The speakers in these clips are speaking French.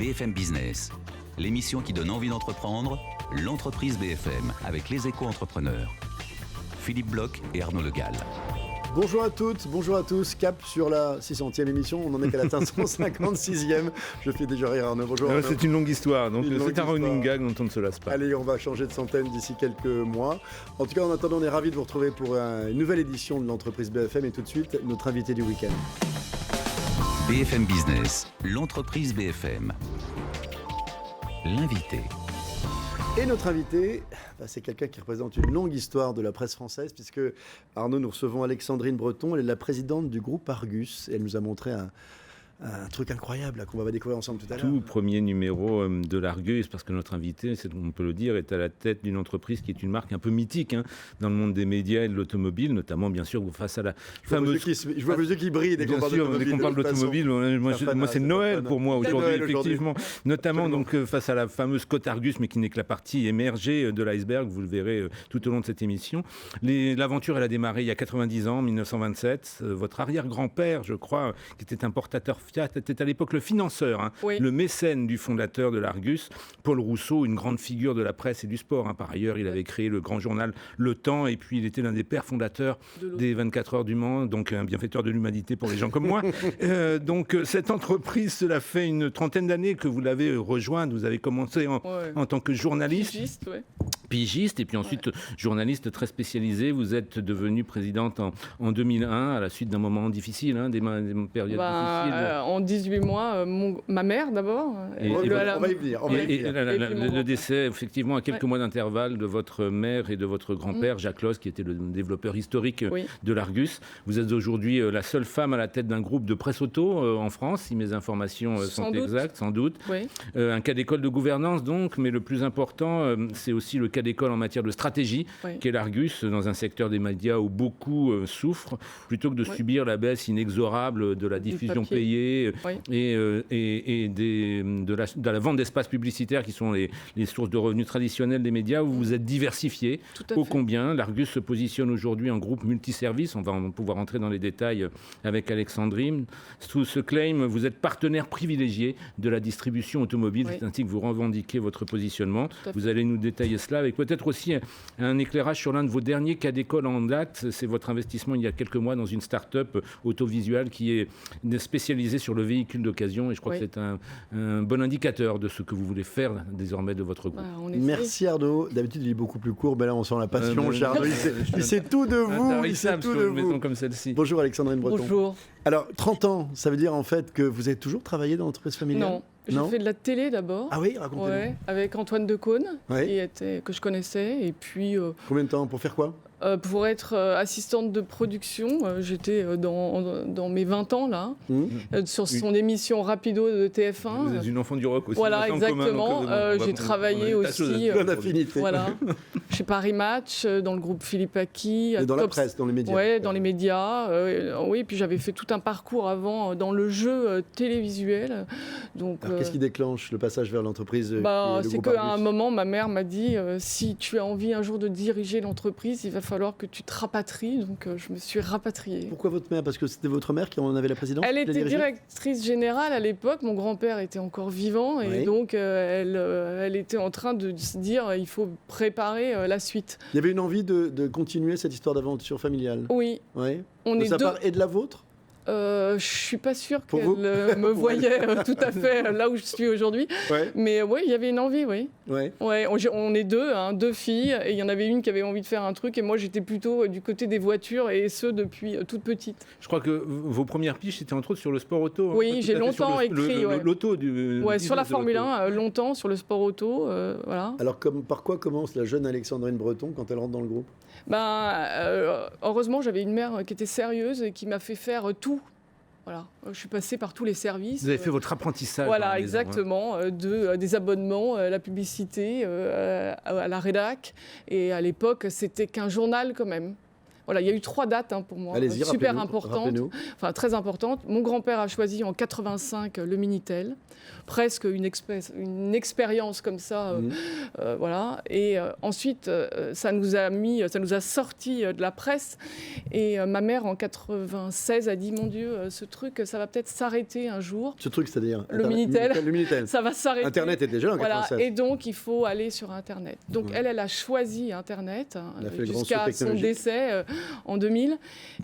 BFM Business, l'émission qui donne envie d'entreprendre, l'entreprise BFM avec les éco-entrepreneurs. Philippe Bloch et Arnaud Le Gall. Bonjour à toutes, bonjour à tous. Cap sur la 600e émission. On en est qu'à la 556e. Je fais déjà rire Arnaud. Bonjour Arnaud. C'est une longue histoire, donc c'est un running gag dont on ne se lasse pas. Allez, on va changer de centaine d'ici quelques mois. En tout cas, en attendant, on est ravis de vous retrouver pour une nouvelle édition de l'entreprise BFM. Et tout de suite, notre invité du week-end. BFM Business, l'entreprise BFM. L'invité. Et notre invité, c'est quelqu'un qui représente une longue histoire de la presse française, puisque Arnaud, nous recevons Alexandrine Breton, elle est la présidente du groupe Argus, et elle nous a montré un truc incroyable là, qu'on va découvrir ensemble tout à l'heure. Tout premier numéro de l'Argus, parce que notre invité, on peut le dire, est à la tête d'une entreprise qui est une marque un peu mythique dans le monde des médias et de l'automobile, notamment bien sûr face à la fameuse... Je vois vos yeux qui brillent dès qu'on parle d'automobile. Dès qu'on parle d'automobile, moi c'est Noël pour moi aujourd'hui, effectivement. Notamment donc, face à la fameuse cote Argus, mais qui n'est que la partie émergée de l'iceberg, vous le verrez tout au long de cette émission. L'aventure, elle a démarré il y a 90 ans, 1927. Votre arrière-grand-père, je crois, qui était importateur Fiat, était à l'époque le financeur, oui, le mécène du fondateur de l'Argus, Paul Rousseau, une grande figure de la presse et du sport. Par ailleurs, il avait créé le grand journal Le Temps, et puis il était l'un des pères fondateurs des 24 heures du Mans, donc un bienfaiteur de l'humanité pour les gens comme moi. Donc cette entreprise, cela fait une trentaine d'années que vous l'avez rejointe. Vous avez commencé en tant que journaliste. Pigiste, et puis ensuite journaliste très spécialisé. Vous êtes devenue présidente en 2001, à la suite d'un moment difficile, des périodes difficiles. En 18 mois, ma mère d'abord. On va y venir. Le décès, effectivement, à quelques mois d'intervalle de votre mère et de votre grand-père, Jacques Loss, qui était le développeur historique de l'Argus. Vous êtes aujourd'hui la seule femme à la tête d'un groupe de presse auto en France, si mes informations sont exactes, sans doute. Oui. Un cas d'école de gouvernance, donc, mais le plus important, c'est aussi le cas d'école en matière de stratégie, qu'est l'Argus, dans un secteur des médias où beaucoup souffrent, plutôt que de subir la baisse inexorable de la diffusion payée et de la vente d'espaces publicitaires qui sont les sources de revenus traditionnelles des médias, où vous vous êtes diversifié ô combien. L'Argus se positionne aujourd'hui en groupe multiservice. On va pouvoir entrer dans les détails avec Alexandrine. Sous ce claim, vous êtes partenaire privilégié de la distribution automobile. C'est ainsi que vous revendiquez votre positionnement. Vous allez nous détailler cela avec peut-être aussi un éclairage sur l'un de vos derniers cas d'école en date. C'est votre investissement il y a quelques mois dans une start-up autovisuelle qui est spécialisée sur le véhicule d'occasion, et je crois que c'est un bon indicateur de ce que vous voulez faire désormais de votre groupe. Merci Arnaud. D'habitude il est beaucoup plus court, mais là on sent la passion chez Arnaud. Il sait tout de vous. Il sait tout de vous. Comme celle-ci. Bonjour Alexandrine Breton. Bonjour. Alors 30 ans, ça veut dire en fait que vous avez toujours travaillé dans l'entreprise familiale? Non. J'ai fait de la télé d'abord. Ah oui, racontez-nous. Avec Antoine Decaune, que je connaissais. Et puis, combien de temps? Pour faire quoi? Pour être assistante de production. J'étais dans mes 20 ans, là, sur son émission Rapido de TF1. Vous êtes une enfant du rock aussi. Voilà, exactement. J'ai travaillé aussi chez Paris Match, dans le groupe Philippe Aki. Et dans la presse, dans les médias. Oui, dans les médias. Oui, puis j'avais fait tout un parcours avant dans le jeu télévisuel. Donc, qu'est-ce qui déclenche le passage vers l'entreprise? C'est qu'à un moment, ma mère m'a dit si tu as envie un jour de diriger l'entreprise, il va falloir que tu te rapatries. Donc, je me suis rapatriée. Pourquoi votre mère? Parce que c'était votre mère qui en avait la présidence? Elle était directrice générale à l'époque. Mon grand-père était encore vivant. Et donc, elle était en train de se dire il faut préparer la suite. Il y avait une envie de continuer cette histoire d'aventure familiale? Oui. De sa part et de la vôtre? Je suis pas sûre qu'elle me voyait tout à fait là où je suis aujourd'hui. Mais oui, il y avait une envie, on est deux filles, et il y en avait une qui avait envie de faire un truc, et moi j'étais plutôt du côté des voitures, et ce depuis toute petite. Je crois que vos premières piges c'était entre autres sur le sport auto. Oui, j'ai longtemps écrit. L'auto sur la Formule 1, longtemps sur le sport auto. Voilà. Alors par quoi commence la jeune Alexandrine Breton quand elle rentre dans le groupe? Heureusement, j'avais une mère qui était sérieuse et qui m'a fait faire tout. Voilà, je suis passée par tous les services. Vous avez fait votre apprentissage. Voilà, exactement. Des abonnements, la publicité, à la rédac. Et à l'époque, c'était qu'un journal quand même. Voilà, il y a eu 3 dates pour moi, super importantes, enfin très importantes. Mon grand-père a choisi en 85 le Minitel, presque une expérience comme ça, voilà. Et ensuite, ça nous a sorti de la presse. Et ma mère, en 96, a dit, mon Dieu, ce truc, ça va peut-être s'arrêter un jour. Ce truc, c'est-à-dire le Minitel, ça va s'arrêter. Internet était déjà en 96. Voilà, et donc, il faut aller sur Internet. Donc, elle a choisi Internet jusqu'à son décès en 2000.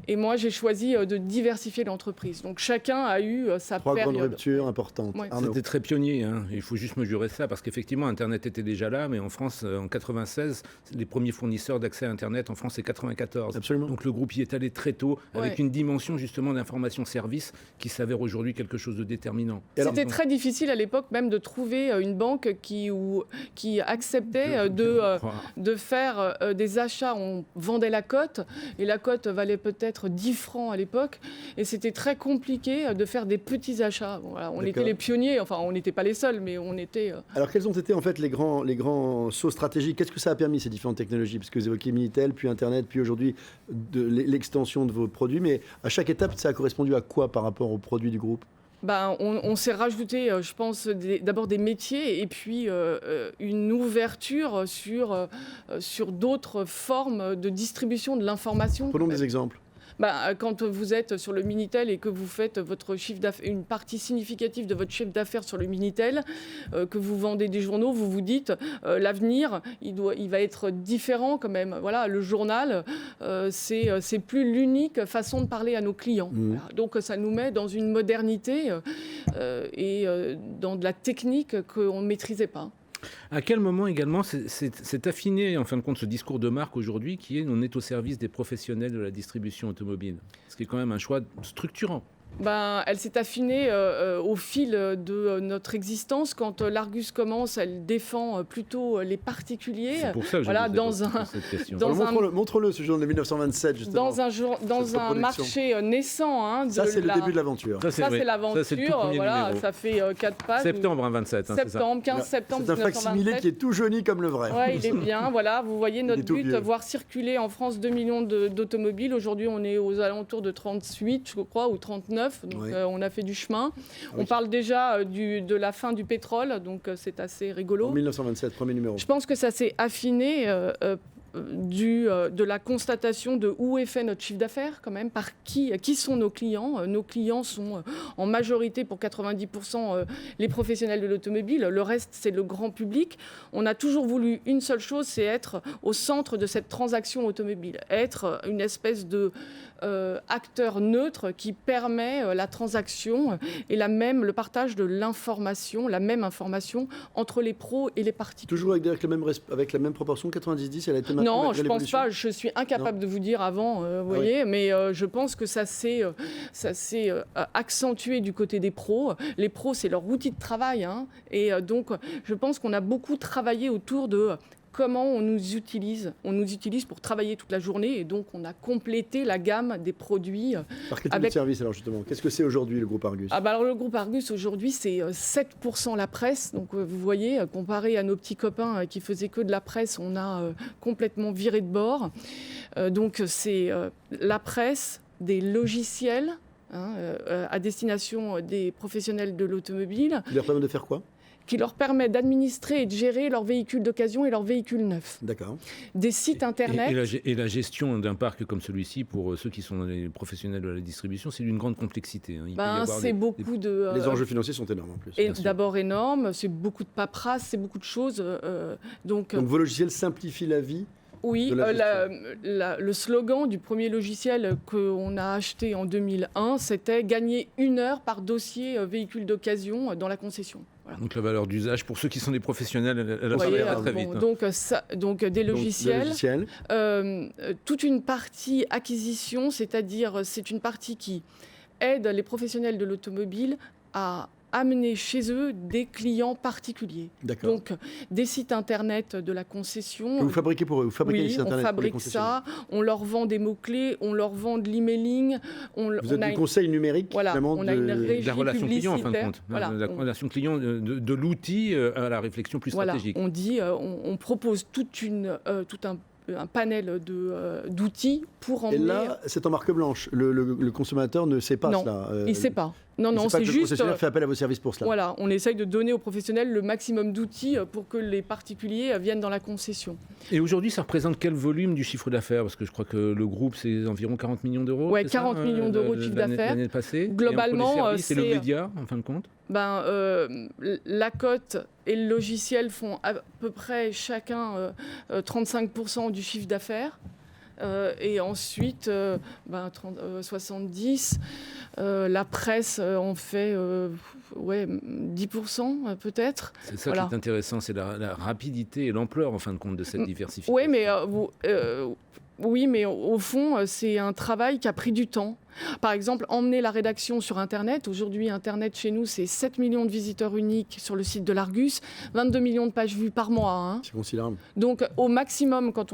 Et moi, j'ai choisi de diversifier l'entreprise. Donc, chacun a eu sa période. 3 grandes ruptures importantes. Ouais. C'était très pionnier. Il faut juste mesurer ça, parce qu'effectivement, Internet était déjà là, mais en France, en 96, les premiers fournisseurs d'accès à Internet en France, c'est 94. Absolument. Donc, le groupe y est allé très tôt, avec une dimension justement d'information-service qui s'avère aujourd'hui quelque chose de déterminant. C'était très difficile à l'époque même de trouver une banque qui acceptait de faire des achats. On vendait la cote, et la cote valait peut-être 10 francs à l'époque, et c'était très compliqué de faire des petits achats. Bon, voilà, on était les pionniers, enfin on n'était pas les seuls, mais on était... Alors quels ont été en fait les grands sauts stratégiques? Qu'est-ce que ça a permis, ces différentes technologies? Parce que vous évoquez Minitel, puis Internet, puis aujourd'hui l'extension de vos produits, mais à chaque étape, ça a correspondu à quoi par rapport aux produits du groupe? On s'est rajouté, je pense, d'abord des métiers, et puis une ouverture sur d'autres formes de distribution de l'information. Prenons des exemples. Quand vous êtes sur le Minitel et que vous faites votre chiffre d'affaires, une partie significative de votre chiffre d'affaires sur le Minitel, que vous vendez des journaux, vous vous dites l'avenir, il va être différent quand même. Voilà, le journal, c'est plus l'unique façon de parler à nos clients. Voilà. Donc ça nous met dans une modernité et dans de la technique qu'on ne maîtrisait pas. À quel moment également c'est affiné, en fin de compte, ce discours de marque aujourd'hui qui est on est au service des professionnels de la distribution automobile, ce qui est quand même un choix structurant? Elle s'est affinée au fil de notre existence. Quand l'Argus commence, elle défend plutôt les particuliers. C'est pour ça que cette question. Montre-le, ce jour de 1927, justement. Dans un marché naissant. Ça, c'est le début de l'aventure. Ça, c'est l'aventure. Voilà, ça fait 4 pages. Septembre 27. Septembre, 15 septembre 1927. C'est un facsimilé qui est tout jauni comme le vrai. Oui, il est bien. Voilà, vous voyez notre but, voir circuler en France 2 millions d'automobiles. Aujourd'hui, on est aux alentours de 38, je crois, ou 39. Donc on a fait du chemin. On parle déjà de la fin du pétrole, donc c'est assez rigolo. En 1927, premier numéro. Je pense que ça s'est affiné de la constatation de où est fait notre chiffre d'affaires, quand même, par qui sont nos clients. Nos clients sont en majorité, pour 90%, les professionnels de l'automobile. Le reste, c'est le grand public. On a toujours voulu une seule chose, c'est être au centre de cette transaction automobile, être une espèce de acteur neutre qui permet la transaction et le partage de l'information, la même information entre les pros et les particuliers. Toujours avec la même proportion, 90-10, elle a été maintenue? Non, je ne pense pas. Je suis incapable de vous dire avant, voyez, mais je pense que ça s'est accentué du côté des pros. Les pros, c'est leur outil de travail. Et donc, je pense qu'on a beaucoup travaillé autour de comment on nous utilise. On nous utilise pour travailler toute la journée, et donc on a complété la gamme des produits. Par quel type de service, alors, justement? Qu'est-ce que c'est aujourd'hui, le groupe Argus? Alors, le groupe Argus, aujourd'hui, c'est 7% la presse. Donc, vous voyez, comparé à nos petits copains qui faisaient que de la presse, on a complètement viré de bord. Donc, c'est la presse, des logiciels à destination des professionnels de l'automobile. Ils leur permettent de faire quoi? Qui leur permet d'administrer et de gérer leurs véhicules d'occasion et leurs véhicules neufs. D'accord. Des sites internet. Et la gestion d'un parc comme celui-ci, pour ceux qui sont les professionnels de la distribution, c'est d'une grande complexité. C'est beaucoup de... Les enjeux financiers sont énormes en plus. Et d'abord énormes, c'est beaucoup de paperasse, c'est beaucoup de choses. Donc vos logiciels simplifient la vie? Oui, le slogan du premier logiciel qu'on a acheté en 2001, c'était « Gagner 1 heure par dossier véhicule d'occasion dans la concession ». Voilà. Donc la valeur d'usage, pour ceux qui sont des professionnels, elle va très vite. Donc des logiciels. Toute une partie acquisition, c'est-à-dire c'est une partie qui aide les professionnels de l'automobile à amener chez eux des clients particuliers. D'accord. Donc, des sites internet de la concession. Que vous fabriquez pour eux? Vous fabriquez des sites internet pour les concessionnaires? On fabrique ça, on leur vend des mots-clés, on leur vend de l'emailing. Vous êtes du conseil numérique, finalement, on a une régie de la relation client, en fin de compte. Voilà, la relation client de l'outil à la réflexion plus stratégique. On dit, on propose un panel d'outils pour emmener... Et là, c'est en marque blanche. Le consommateur ne sait pas cela. Il ne sait pas. Non, c'est juste... Le concessionnaire fait appel à vos services pour cela. Voilà, on essaye de donner aux professionnels le maximum d'outils pour que les particuliers viennent dans la concession. Et aujourd'hui, ça représente quel volume du chiffre d'affaires? Parce que je crois que le groupe, c'est environ 40 millions d'euros. Oui, 40 millions d'euros de chiffre d'affaires. L'année passée. Globalement, c'est le média, en fin de compte. La cote et le logiciel font à peu près chacun 35% du chiffre d'affaires. Et ensuite, 70%. La presse en fait 10% peut-être. C'est ça qui est intéressant, c'est la rapidité et l'ampleur, en fin de compte, de cette diversification. Oui, mais au fond, c'est un travail qui a pris du temps. Par exemple, emmener la rédaction sur Internet. Aujourd'hui, Internet, chez nous, c'est 7 millions de visiteurs uniques sur le site de l'Argus, 22 millions de pages vues par mois. Hein. C'est considérable. Donc, au maximum, quand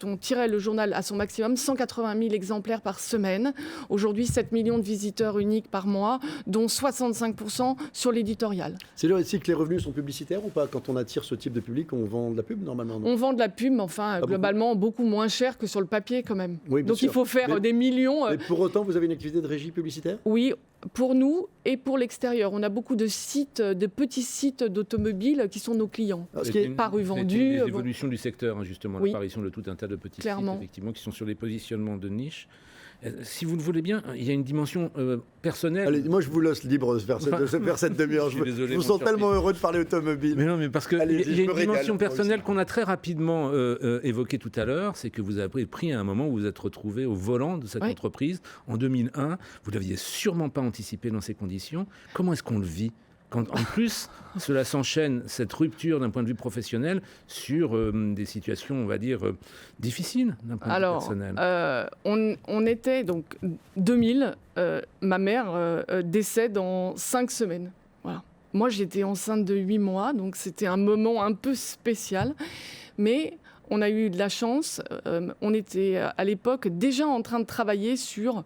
on tirait le journal à son maximum, 180 000 exemplaires par semaine. Aujourd'hui, 7 millions de visiteurs uniques par mois, dont 65% sur l'éditorial. C'est dire ici que les revenus sont publicitaires ou pas? Quand on attire ce type de public, on vend de la pub normalement? On vend de la pub, mais enfin, globalement, beaucoup moins cher que sur le papier quand même. Oui, donc il faut faire des millions. Mais pour autant, vous avez une activité de régie publicitaire? Oui, pour nous et pour l'extérieur. On a beaucoup de sites, de petits sites d'automobiles qui sont nos clients. Par rue vendue. L'évolution du secteur, justement, l'apparition de tout un tas de petits sites, effectivement, qui sont sur les positionnements de niche. Si vous le voulez bien, il y a une dimension personnelle. Allez, moi je vous laisse libre de faire cette demi-heure. Je vous sens tellement heureux de parler automobile. Mais non, mais parce qu'il y a une dimension personnelle qu'on a très rapidement évoquée tout à l'heure, c'est que vous avez pris à un moment où vous vous êtes retrouvé au volant de cette entreprise en 2001. Vous ne l'aviez sûrement pas anticipé dans ces conditions. Comment est-ce qu'on le vit ? Quand, en plus, cela s'enchaîne, cette rupture d'un point de vue professionnel, sur des situations, on va dire, difficiles d'un point de vue personnel. On était, donc, 2000, ma mère décède en 5 semaines. Voilà. Moi, j'étais enceinte de 8 mois, donc c'était un moment un peu spécial. Mais on a eu de la chance. On était, à l'époque, déjà en train de travailler sur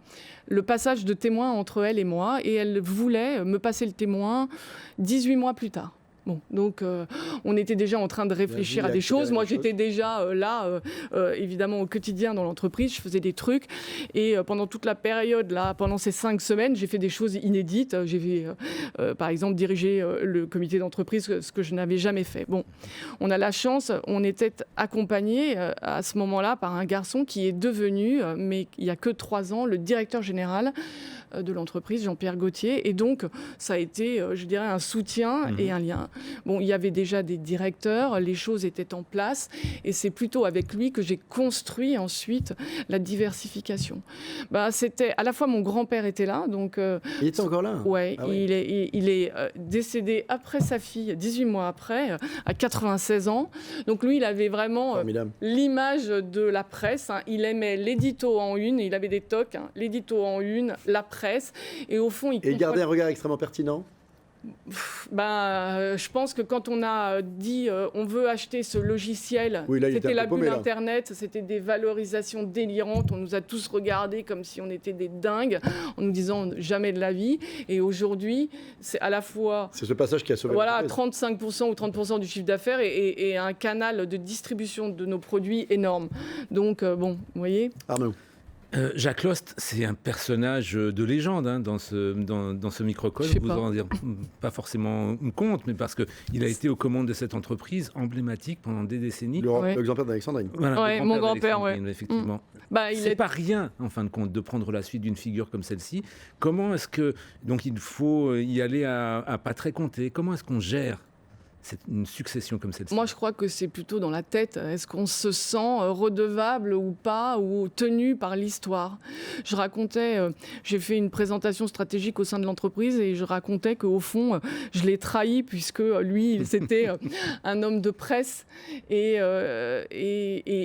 le passage de témoin entre elle et moi, et elle voulait me passer le témoin 18 mois plus tard. Bon, donc on était déjà en train de réfléchir à des choses. Moi, j'étais déjà là, évidemment, au quotidien dans l'entreprise. Je faisais des trucs. Et pendant toute la période, là, pendant ces 5 semaines, j'ai fait des choses inédites. J'ai par exemple, dirigé le comité d'entreprise, ce que je n'avais jamais fait. Bon, on a la chance, on était accompagné à ce moment-là par un garçon qui est devenu, mais il n'y a que 3 ans, le directeur général de l'entreprise, Jean-Pierre Gauthier. Et donc, ça a été, je dirais, un soutien et un lien. Bon, il y avait déjà des directeurs, les choses étaient en place. Et c'est plutôt avec lui que j'ai construit ensuite la diversification. C'était, à la fois, mon grand-père était là. Donc, il était encore là? Ouais, il est décédé après sa fille, 18 mois après, à 96 ans. Donc, lui, il avait vraiment l'image de la presse. Hein. Il aimait l'édito en une, il avait des tocs, hein, l'édito en une, la presse. Et au fond, il gardait un regard extrêmement pertinent. Je pense que quand on a dit on veut acheter ce logiciel, c'était la bulle Internet, c'était des valorisations délirantes. On nous a tous regardés comme si on était des dingues, en nous disant jamais de la vie. Et aujourd'hui, c'est à la fois... C'est ce passage qui a sauvé 35% ou 30% du chiffre d'affaires et un canal de distribution de nos produits énorme. Donc, vous voyez... Arnaud. Jacques Lost, c'est un personnage de légende dans ce microcosme. Vous en dire pas forcément compte, mais parce qu'il a été aux commandes de cette entreprise emblématique pendant des décennies. L'exemplaire d'Alexandrine. Voilà, mon grand-père, effectivement. C'est pas rien, en fin de compte, de prendre la suite d'une figure comme celle-ci. Comment est-ce que... Donc il faut y aller à pas très compter. Comment est-ce qu'on gère une succession comme celle-ci? Moi, je crois que c'est plutôt dans la tête. Est-ce qu'on se sent redevable ou pas, ou tenu par l'histoire? Je racontais, j'ai fait une présentation stratégique au sein de l'entreprise et je racontais qu'au fond, je l'ai trahi puisque lui, c'était un homme de presse et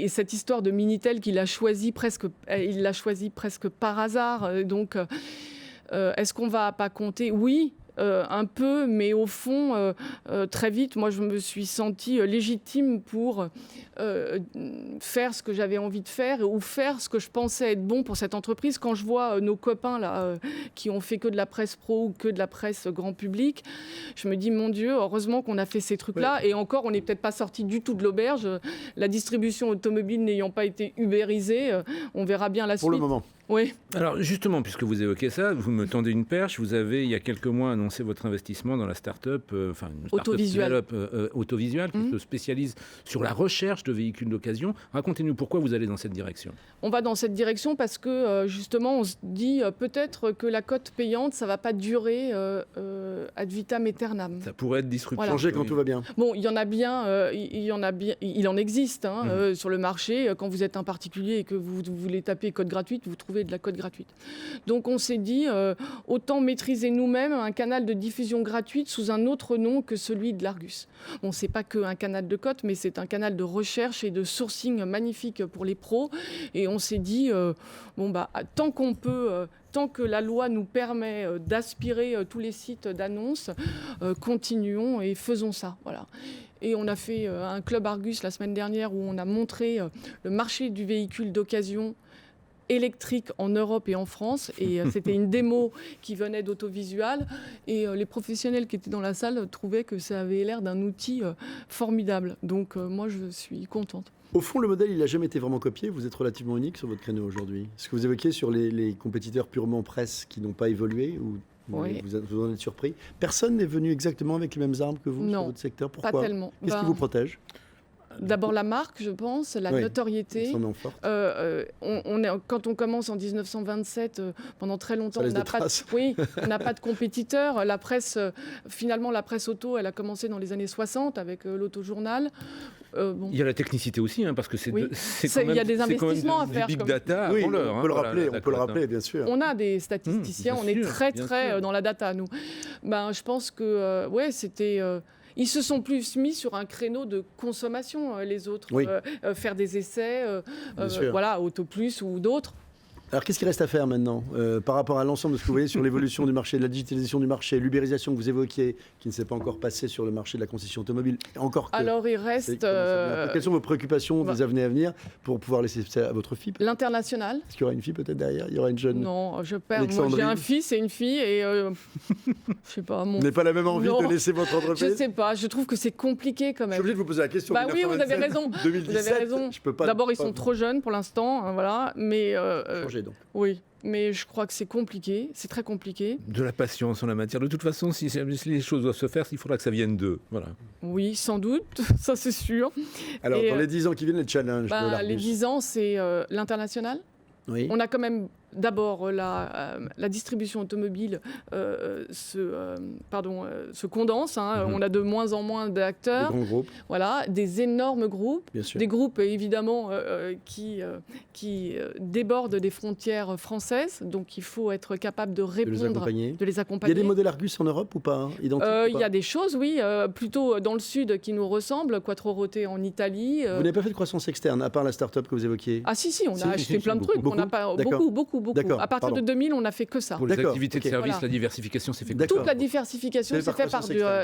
cette histoire de Minitel il l'a choisi presque par hasard. Donc, est-ce qu'on va pas compter? Oui. un peu, mais au fond, très vite, moi, je me suis sentie légitime pour faire ce que j'avais envie de faire ou faire ce que je pensais être bon pour cette entreprise. Quand je vois nos copains là, qui ont fait que de la presse pro ou que de la presse grand public, je me dis, mon Dieu, heureusement qu'on a fait ces trucs-là. Ouais. Et encore, on n'est peut-être pas sorti du tout de l'auberge. La distribution automobile n'ayant pas été ubérisée, on verra bien la suite. Pour le moment. Oui. Alors justement, puisque vous évoquez ça, vous me tendez une perche. Vous avez, il y a quelques mois, annoncé votre investissement dans la start-up, une autovisual, autovisual qui se spécialise sur la recherche de véhicules d'occasion. Racontez-nous pourquoi vous allez dans cette direction. On va dans cette direction parce que justement, on se dit peut-être que la cote payante, ça ne va pas durer ad vitam aeternam. Ça pourrait être disruptif. Voilà. Changer quand tout va bien. Bon, il y en a bien, il en existe sur le marché. Quand vous êtes un particulier et que vous voulez taper code gratuite, vous trouvez de la code gratuite. Donc on s'est dit, autant maîtriser nous-mêmes un canal de diffusion gratuite sous un autre nom que celui de l'Argus. Bon, c'est pas qu'un canal de cote, mais c'est un canal de recherche et de sourcing magnifique pour les pros. Et on s'est dit, tant qu'on peut... tant que la loi nous permet d'aspirer tous les sites d'annonces, continuons et faisons ça. Voilà. Et on a fait un club Argus la semaine dernière où on a montré le marché du véhicule d'occasion électrique en Europe et en France. Et c'était une démo qui venait d'Autovisual. Et les professionnels qui étaient dans la salle trouvaient que ça avait l'air d'un outil formidable. Donc moi, je suis contente. Au fond, le modèle, il n'a jamais été vraiment copié. Vous êtes relativement unique sur votre créneau aujourd'hui. Ce que vous évoquiez sur les compétiteurs purement presse qui n'ont pas évolué, ou oui. Vous en êtes surpris. Personne n'est venu exactement avec les mêmes armes que vous sur votre secteur. Pourquoi ? Pas tellement. Qu'est-ce qui vous protège ? D'abord la marque, je pense, la notoriété. Quand on commence en 1927, pendant très longtemps, on n'a pas de compétiteurs. La presse, finalement, la presse auto, elle a commencé dans les années 60 avec l'autojournal. Il y a la technicité aussi, parce que il y a des investissements à faire. Big data. Oui, on peut le rappeler, bien sûr. On a des statisticiens, on est très dans la data, nous. Je pense que, c'était... Ils se sont plus mis sur un créneau de consommation, les autres, faire des essais, Auto Plus ou d'autres. Alors, qu'est-ce qui reste à faire maintenant par rapport à l'ensemble de ce que vous voyez sur l'évolution du marché, de la digitalisation du marché, l'ubérisation que vous évoquiez, qui ne s'est pas encore passée sur le marché de la concession automobile Alors, il reste... Quelles sont vos préoccupations des années à venir pour pouvoir laisser ça à votre fille ? L'international. Est-ce qu'il y aura une fille peut-être derrière ? Il y aura une jeune... Non, moi, j'ai un fils et une fille et... je sais pas... Vous n'avez pas la même envie de laisser votre entreprise ? Je sais pas, je trouve que c'est compliqué quand même. Je suis obligé de vous poser la question. Oui, vous avez raison. 2017, vous avez raison. D'abord, ils sont trop jeunes pour l'instant, mais... donc. Oui, mais je crois que c'est compliqué, c'est très compliqué. De la patience en la matière. De toute façon, si les choses doivent se faire, il faudra que ça vienne d'eux. Voilà. Oui, sans doute, ça c'est sûr. Alors, dans les 10 ans qui viennent, les challenges de l'Argus. Les 10 ans, c'est l'international. Oui. On a quand même d'abord la distribution automobile se condense. On a de moins en moins d'acteurs. Des grands groupes. Voilà, des énormes groupes. Bien sûr. Des groupes évidemment qui débordent des frontières françaises. Donc il faut être capable de répondre, de les accompagner. Il y a des modèles Argus en Europe ou pas, identiques Il y a des choses, oui, plutôt dans le sud qui nous ressemblent. Quattro Rotte en Italie. Vous n'avez pas fait de croissance externe, à part la start-up que vous évoquiez ? Ah si, on a acheté plein de trucs. On n'a pas beaucoup. À partir de 2000, on n'a fait que ça. Pour les activités de service, la diversification s'est fait. Toute la diversification s'est faite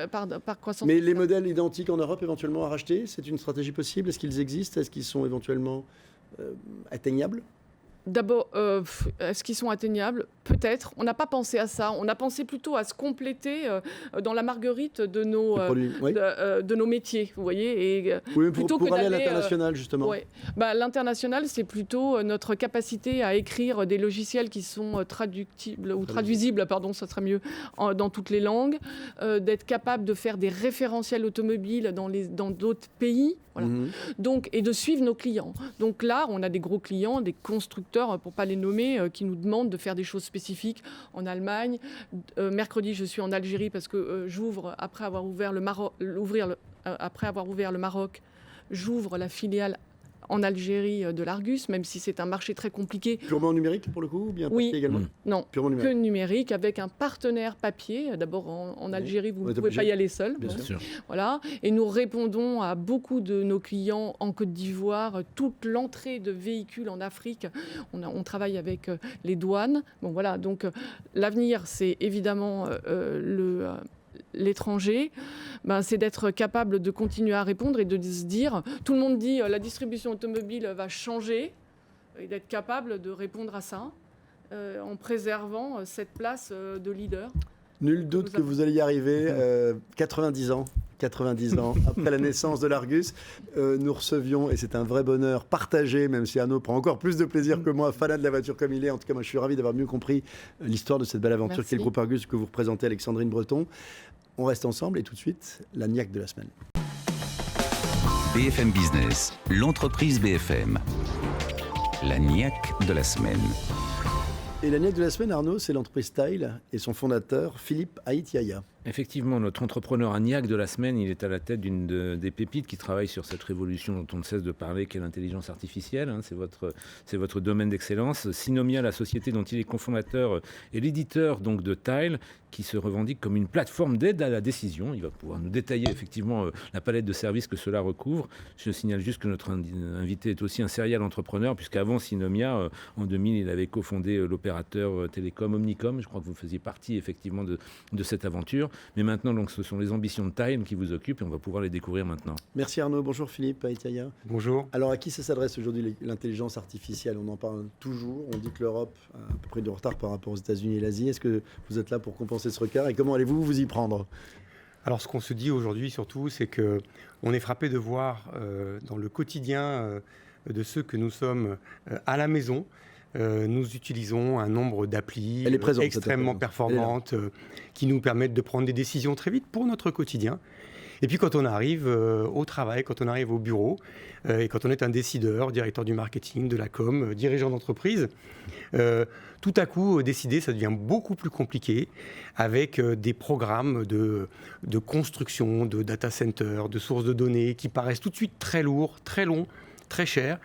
par croissance. Mais les modèles identiques en Europe éventuellement à racheter, c'est une stratégie possible ? Est-ce qu'ils existent ? Est-ce qu'ils sont éventuellement atteignables ? D'abord, est-ce qu'ils sont atteignables ? Peut-être. On n'a pas pensé à ça. On a pensé plutôt à se compléter dans la marguerite de nos métiers, vous voyez. Pour aller à l'international, justement. L'international, c'est plutôt notre capacité à écrire des logiciels qui sont traduisibles, ça serait mieux, dans toutes les langues, d'être capable de faire des référentiels automobiles dans d'autres pays. Voilà. Donc, et de suivre nos clients. Donc là, on a des gros clients, des constructeurs, pour ne pas les nommer, qui nous demandent de faire des choses spécifiques en Allemagne. Mercredi, je suis en Algérie parce que j'ouvre, après avoir ouvert le Maroc, j'ouvre la filiale en Algérie de l'Argus, même si c'est un marché très compliqué. Purement numérique pour le coup, ou bien papier également? Non, purement numérique. Que numérique, avec un partenaire papier. D'abord en Algérie, vous ne pouvez pas y aller seul. Bien sûr. Voilà. Et nous répondons à beaucoup de nos clients en Côte d'Ivoire. Toute l'entrée de véhicules en Afrique, on travaille avec les douanes. Bon, voilà. Donc l'avenir, c'est évidemment l'étranger, c'est d'être capable de continuer à répondre et de se dire, tout le monde dit la distribution automobile va changer, et d'être capable de répondre à ça en préservant cette place de leader. Nul doute que vous allez y arriver. 90 ans après la naissance de l'Argus, nous recevions, et c'est un vrai bonheur partagé, même si Arnaud prend encore plus de plaisir que moi, fanat de la voiture comme il est. En tout cas, moi, je suis ravi d'avoir mieux compris l'histoire de cette belle aventure qu'est le groupe Argus que vous représentez, Alexandrine Breton. On reste ensemble et tout de suite, la niaque de la semaine. BFM Business, l'entreprise BFM. La niaque de la semaine. Et la niaque de la semaine, Arnaud, c'est l'entreprise Tile et son fondateur, Philippe Aït-Yahya. Effectivement, notre entrepreneur agnac de la semaine, il est à la tête d'une des pépites qui travaille sur cette révolution dont on ne cesse de parler, qu'est l'intelligence artificielle. C'est votre domaine d'excellence. Synomia, la société dont il est cofondateur, est l'éditeur donc de Tile, qui se revendique comme une plateforme d'aide à la décision. Il va pouvoir nous détailler effectivement la palette de services que cela recouvre. Je signale juste que notre invité est aussi un serial entrepreneur, puisqu'avant Synomia, en 2000, il avait cofondé l'opérateur télécom Omnicom. Je crois que vous faisiez partie effectivement de cette aventure. Mais maintenant, donc, ce sont les ambitions de Tile qui vous occupent et on va pouvoir les découvrir maintenant. Merci Arnaud. Bonjour Philippe Aït-Yahya. Bonjour. Alors à qui ça s'adresse aujourd'hui l'intelligence artificielle? On en parle toujours. On dit que l'Europe a à peu près du retard par rapport aux États-Unis et l'Asie. Est-ce que vous êtes là pour compenser ce retard et comment allez-vous vous y prendre? Alors ce qu'on se dit aujourd'hui surtout, c'est qu'on est frappé de voir dans le quotidien de ceux que nous sommes à la maison, nous utilisons un nombre d'applis extrêmement performantes qui nous permettent de prendre des décisions très vite pour notre quotidien. Et puis quand on arrive au travail, quand on arrive au bureau, et quand on est un décideur, directeur du marketing, de la com, dirigeant d'entreprise, tout à coup, décider, ça devient beaucoup plus compliqué avec des programmes de construction, de data center, de sources de données qui paraissent tout de suite très lourds, très longs, très chers.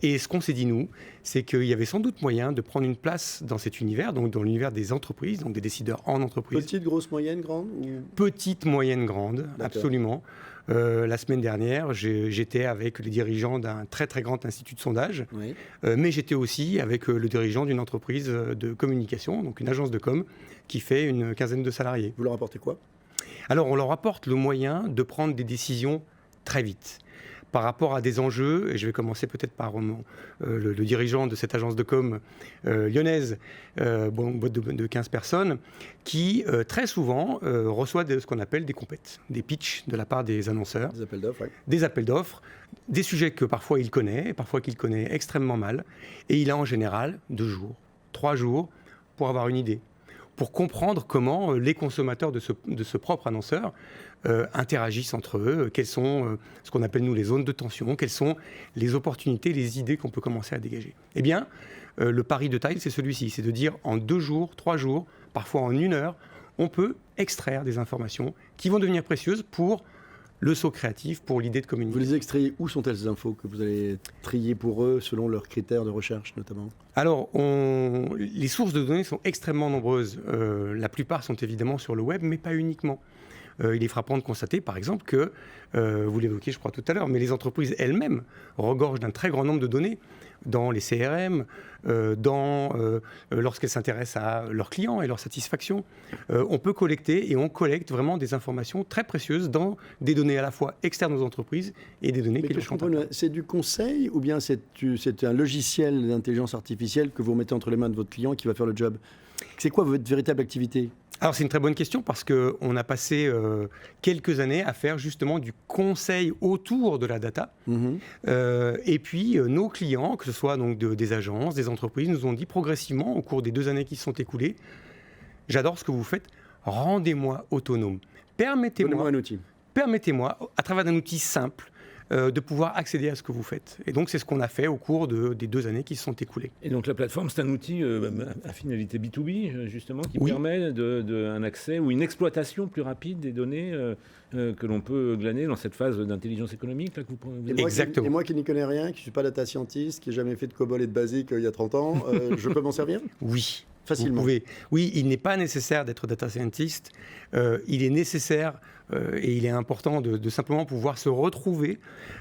Et ce qu'on s'est dit, nous, c'est qu'il y avait sans doute moyen de prendre une place dans cet univers, donc dans l'univers des entreprises, donc des décideurs en entreprise. Petite, grosse, moyenne, grande ou... Petite, moyenne, grande, d'accord. Absolument. La semaine dernière, j'étais avec les dirigeants d'un très très grand institut de sondage, oui. Mais j'étais aussi avec le dirigeant d'une entreprise de communication, donc une agence de com, qui fait une quinzaine de salariés. Vous leur apportez quoi? Alors, on leur apporte le moyen de prendre des décisions très vite. Par rapport à des enjeux, et je vais commencer peut-être par le dirigeant de cette agence de com lyonnaise, boîte de 15 personnes, qui très souvent reçoit ce qu'on appelle des compètes, des pitchs de la part des annonceurs. Des appels d'offres, oui. Des appels d'offres, des sujets que parfois il connaît, parfois qu'il connaît extrêmement mal, et il a en général 2 jours, 3 jours pour avoir une idée, pour comprendre comment les consommateurs de ce propre annonceur interagissent entre eux, quelles sont ce qu'on appelle nous les zones de tension, quelles sont les opportunités, les idées qu'on peut commencer à dégager. Eh bien, le pari de Tile, c'est celui-ci, c'est de dire en 2 jours, 3 jours, parfois en 1 heure, on peut extraire des informations qui vont devenir précieuses pour le saut créatif, pour l'idée de communiquer. Vous les extrayez, où sont-elles ces infos que vous allez trier pour eux, selon leurs critères de recherche notamment? Alors, les sources de données sont extrêmement nombreuses. La plupart sont évidemment sur le web, mais pas uniquement. Il est frappant de constater, par exemple, que, vous l'évoquiez, je crois, tout à l'heure, mais les entreprises elles-mêmes regorgent d'un très grand nombre de données dans les CRM, lorsqu'elles s'intéressent à leurs clients et leur satisfaction. On peut collecter et on collecte vraiment des informations très précieuses dans des données à la fois externes aux entreprises et des données qui les sont. C'est du conseil ou bien c'est un logiciel d'intelligence artificielle que vous mettez entre les mains de votre client qui va faire le job? C'est quoi votre véritable activité? Alors c'est une très bonne question parce qu'on a passé quelques années à faire justement du conseil autour de la data. Et puis nos clients, que ce soit donc des agences, des entreprises, nous ont dit progressivement au cours des 2 années qui se sont écoulées, j'adore ce que vous faites, rendez-moi autonome. Donnez-moi un outil. Permettez-moi, à travers un outil simple, de pouvoir accéder à ce que vous faites. Et donc, c'est ce qu'on a fait au cours des 2 années qui se sont écoulées. Et donc, la plateforme, c'est un outil à finalité B2B, justement, qui permet un accès ou une exploitation plus rapide des données que l'on peut glaner dans cette phase d'intelligence économique là, que vous Exactement. Et moi qui n'y connais rien, qui ne suis pas data scientist, qui n'ai jamais fait de COBOL et de BASIC il y a 30 ans, je peux m'en servir ? Oui. Facilement. Vous pouvez. Oui, il n'est pas nécessaire d'être data scientist. Il est nécessaire et il est important de simplement pouvoir se retrouver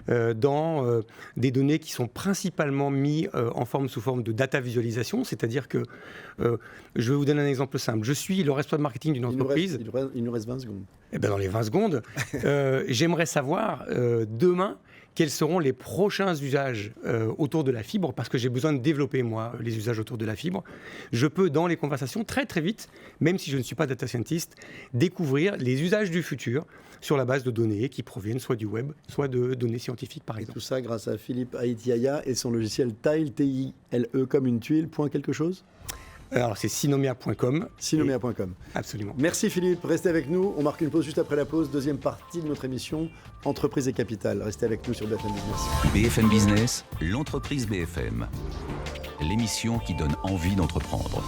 dans des données qui sont principalement mises sous forme de data visualisation. C'est-à-dire que, je vais vous donner un exemple simple. Je suis le responsable marketing d'une entreprise. Il nous reste 20 secondes. Eh bien, dans les 20 secondes, j'aimerais savoir demain quels seront les prochains usages autour de la fibre, parce que j'ai besoin de développer, moi, les usages autour de la fibre. Je peux, dans les conversations, très très vite, même si je ne suis pas data scientist, découvrir les usages du futur sur la base de données qui proviennent soit du web, soit de données scientifiques, par exemple. Et tout ça grâce à Philippe Aïtiaya et son logiciel Tile, T-I-L-E, comme une tuile, point quelque chose ? Alors, c'est synomia.com. Synomia.com. Absolument. Merci Philippe, restez avec nous. On marque une pause juste après la pause. Deuxième partie de notre émission, Entreprise et Capital. Restez avec nous sur BFM Business. BFM Business, l'entreprise BFM. L'émission qui donne envie d'entreprendre.